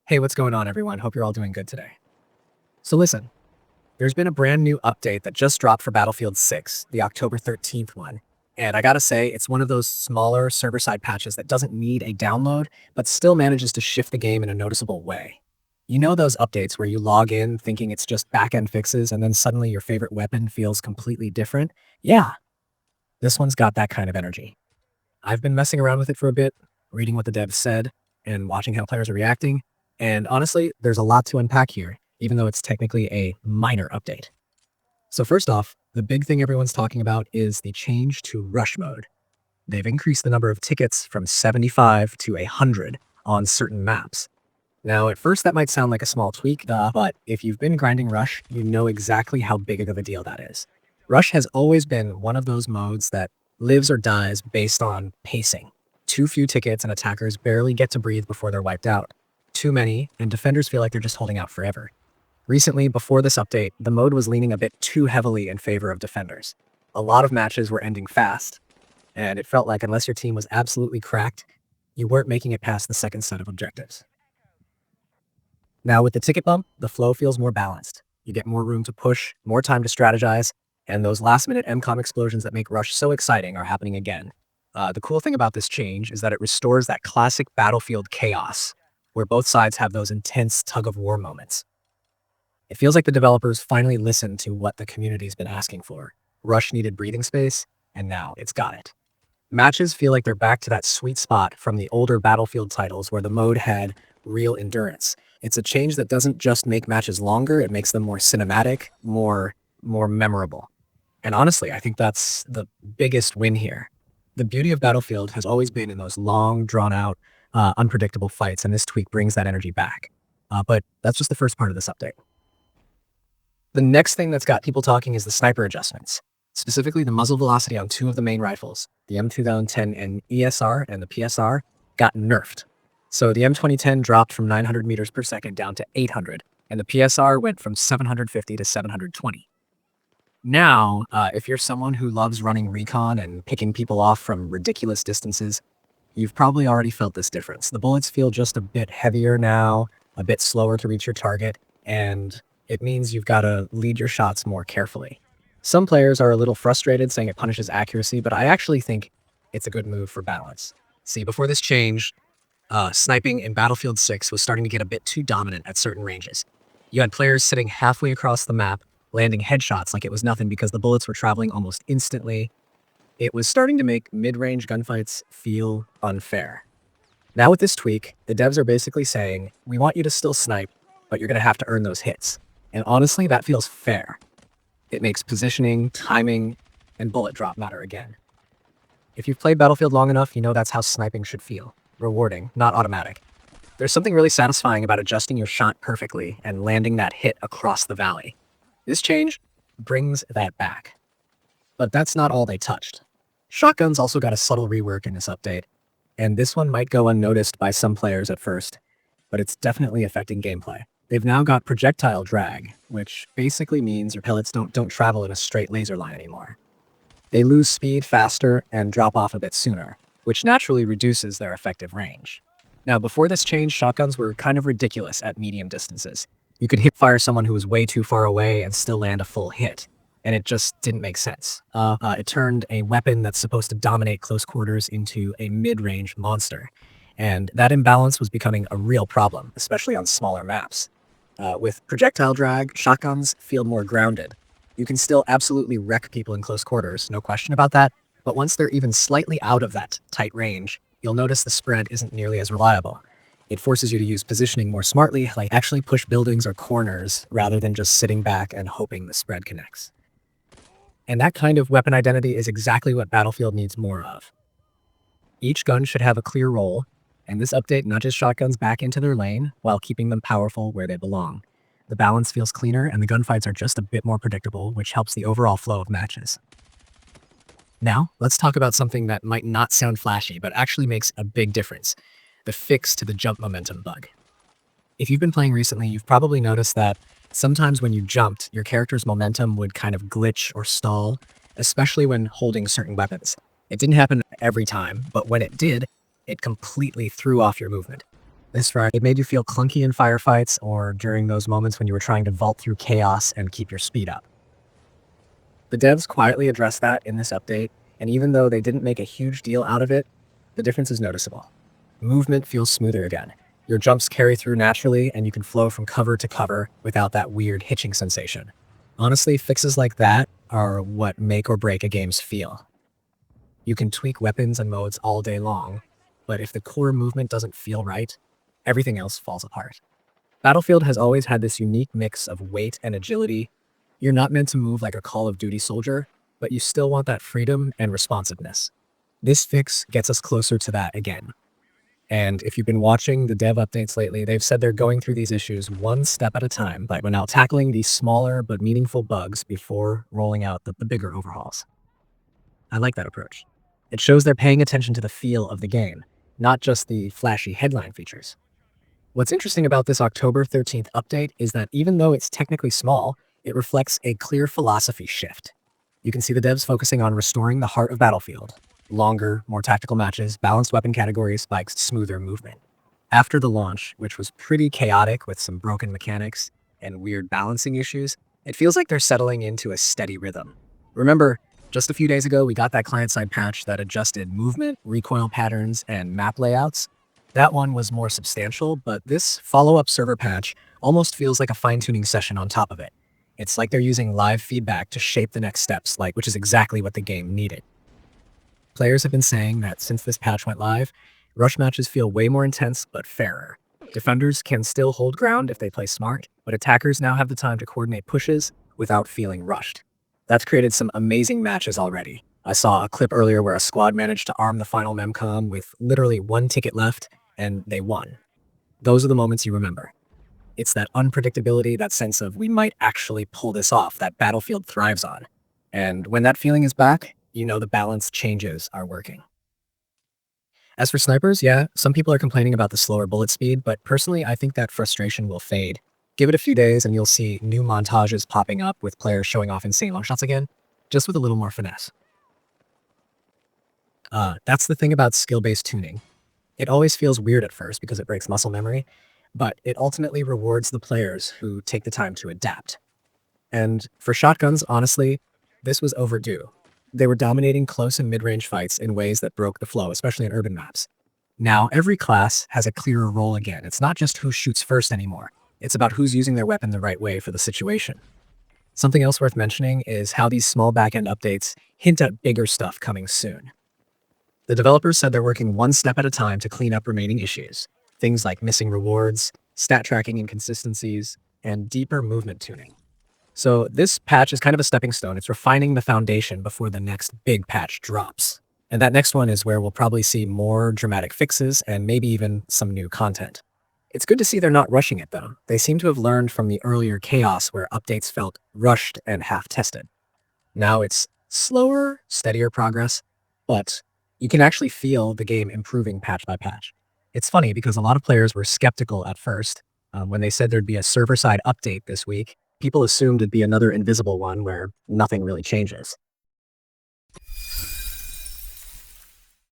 Hey, what's going on, everyone? Hope you're all doing good today. So listen, there's been a brand new update that just dropped for Battlefield 6, the October 13th one. And I gotta say, it's one of those smaller server-side patches that doesn't need a download, but still manages to shift the game in a noticeable way. You know those updates where you log in thinking it's just back-end fixes and then suddenly your favorite weapon feels completely different? Yeah, this one's got that kind of energy. I've been messing around with it for a bit, reading what the devs said, and watching how players are reacting. And honestly, there's a lot to unpack here, even though it's technically a minor update. So first off, the big thing everyone's talking about is the change to rush mode. They've increased the number of tickets from 75 to 100 on certain maps. Now, at first that might sound like a small tweak, but if you've been grinding Rush, you know exactly how big of a deal that is. Rush has always been one of those modes that lives or dies based on pacing. Too few tickets and attackers barely get to breathe before they're wiped out. Too many, and defenders feel like they're just holding out forever. Recently, before this update, the mode was leaning a bit too heavily in favor of defenders. A lot of matches were ending fast, and it felt like unless your team was absolutely cracked, you weren't making it past the second set of objectives. Now, with the ticket bump, the flow feels more balanced. You get more room to push, more time to strategize, and those last-minute MCOM explosions that make Rush so exciting are happening again. The cool thing about this change is that it restores that classic Battlefield chaos, where both sides have those intense tug-of-war moments. It feels like the developers finally listened to what the community's been asking for. Rush needed breathing space, and now it's got it. Matches feel like they're back to that sweet spot from the older Battlefield titles where the mode had real endurance. It's a change that doesn't just make matches longer, it makes them more cinematic, more memorable. And honestly, I think that's the biggest win here. The beauty of Battlefield has always been in those long, drawn-out, unpredictable fights, and this tweak brings that energy back. But that's just the first part of this update. The next thing that's got people talking is the sniper adjustments, specifically the muzzle velocity on two of the main rifles, the M2010 and ESR and the PSR, got nerfed. So the M2010 dropped from 900 meters per second down to 800, and the PSR went from 750 to 720. Now, if you're someone who loves running recon and picking people off from ridiculous distances, you've probably already felt this difference. The bullets feel just a bit heavier now, a bit slower to reach your target, and it means you've got to lead your shots more carefully. Some players are a little frustrated saying it punishes accuracy, but I actually think it's a good move for balance. See, before this change, sniping in Battlefield 6 was starting to get a bit too dominant at certain ranges. You had players sitting halfway across the map, landing headshots like it was nothing because the bullets were traveling almost instantly. It was starting to make mid-range gunfights feel unfair. Now with this tweak, the devs are basically saying, we want you to still snipe, but you're going to have to earn those hits. And honestly, that feels fair. It makes positioning, timing, and bullet drop matter again. If you've played Battlefield long enough, you know that's how sniping should feel. Rewarding, not automatic. There's something really satisfying about adjusting your shot perfectly and landing that hit across the valley. This change brings that back. But that's not all they touched. Shotguns also got a subtle rework in this update, and this one might go unnoticed by some players at first, but it's definitely affecting gameplay. They've now got projectile drag, which basically means your pellets don't travel in a straight laser line anymore. They lose speed faster and drop off a bit sooner, which naturally reduces their effective range. Now, before this change, shotguns were kind of ridiculous at medium distances. You could hip fire someone who was way too far away and still land a full hit, and it just didn't make sense. It turned a weapon that's supposed to dominate close quarters into a mid-range monster, and that imbalance was becoming a real problem, especially on smaller maps. With projectile drag, shotguns feel more grounded. You can still absolutely wreck people in close quarters, no question about that, but once they're even slightly out of that tight range, you'll notice the spread isn't nearly as reliable. It forces you to use positioning more smartly, like actually push buildings or corners, rather than just sitting back and hoping the spread connects. And that kind of weapon identity is exactly what Battlefield needs more of. Each gun should have a clear role, and this update nudges shotguns back into their lane while keeping them powerful where they belong. The balance feels cleaner, and the gunfights are just a bit more predictable, which helps the overall flow of matches. Now, let's talk about something that might not sound flashy, but actually makes a big difference: the fix to the jump momentum bug. If you've been playing recently, you've probably noticed that sometimes when you jumped, your character's momentum would kind of glitch or stall, especially when holding certain weapons. It didn't happen every time, but when it did, it completely threw off your movement. This right, it made you feel clunky in firefights or during those moments when you were trying to vault through chaos and keep your speed up. The devs quietly addressed that in this update, and even though they didn't make a huge deal out of it, the difference is noticeable. Movement feels smoother again. Your jumps carry through naturally, and you can flow from cover to cover without that weird hitching sensation. Honestly, fixes like that are what make or break a game's feel. You can tweak weapons and modes all day long, but if the core movement doesn't feel right, everything else falls apart. Battlefield has always had this unique mix of weight and agility. You're not meant to move like a Call of Duty soldier, but you still want that freedom and responsiveness. This fix gets us closer to that again. And if you've been watching the dev updates lately, they've said they're going through these issues one step at a time, like we're now tackling these smaller but meaningful bugs before rolling out the bigger overhauls. I like that approach. It shows they're paying attention to the feel of the game, not just the flashy headline features. What's interesting about this October 13th update is that even though it's technically small, it reflects a clear philosophy shift. You can see the devs focusing on restoring the heart of Battlefield. Longer, more tactical matches, balanced weapon categories, like smoother movement. After the launch, which was pretty chaotic with some broken mechanics and weird balancing issues, it feels like they're settling into a steady rhythm. Remember, just a few days ago, we got that client-side patch that adjusted movement, recoil patterns, and map layouts. That one was more substantial, but this follow-up server patch almost feels like a fine-tuning session on top of it. It's like they're using live feedback to shape the next steps, which is exactly what the game needed. Players have been saying that since this patch went live, rush matches feel way more intense but fairer. Defenders can still hold ground if they play smart, but attackers now have the time to coordinate pushes without feeling rushed. That's created some amazing matches already. I saw a clip earlier where a squad managed to arm the final memcom with literally one ticket left, and they won. Those are the moments you remember. It's that unpredictability, that sense of we might actually pull this off that Battlefield thrives on. And when that feeling is back, you know the balance changes are working. As for snipers, yeah, some people are complaining about the slower bullet speed, but personally, I think that frustration will fade. Give it a few days and you'll see new montages popping up with players showing off insane long shots again, just with a little more finesse. That's the thing about skill-based tuning. It always feels weird at first because it breaks muscle memory, but it ultimately rewards the players who take the time to adapt. And for shotguns, honestly, this was overdue. They were dominating close and mid-range fights in ways that broke the flow, especially in urban maps. Now, every class has a clearer role again. It's not just who shoots first anymore. It's about who's using their weapon the right way for the situation. Something else worth mentioning is how these small backend updates hint at bigger stuff coming soon. The developers said they're working one step at a time to clean up remaining issues. Things like missing rewards, stat tracking inconsistencies, and deeper movement tuning. So this patch is kind of a stepping stone. It's refining the foundation before the next big patch drops. And that next one is where we'll probably see more dramatic fixes and maybe even some new content. It's good to see they're not rushing it, though. They seem to have learned from the earlier chaos where updates felt rushed and half-tested. Now it's slower, steadier progress, but you can actually feel the game improving patch by patch. It's funny because a lot of players were skeptical at first. When they said there'd be a server-side update this week, people assumed it'd be another invisible one where nothing really changes.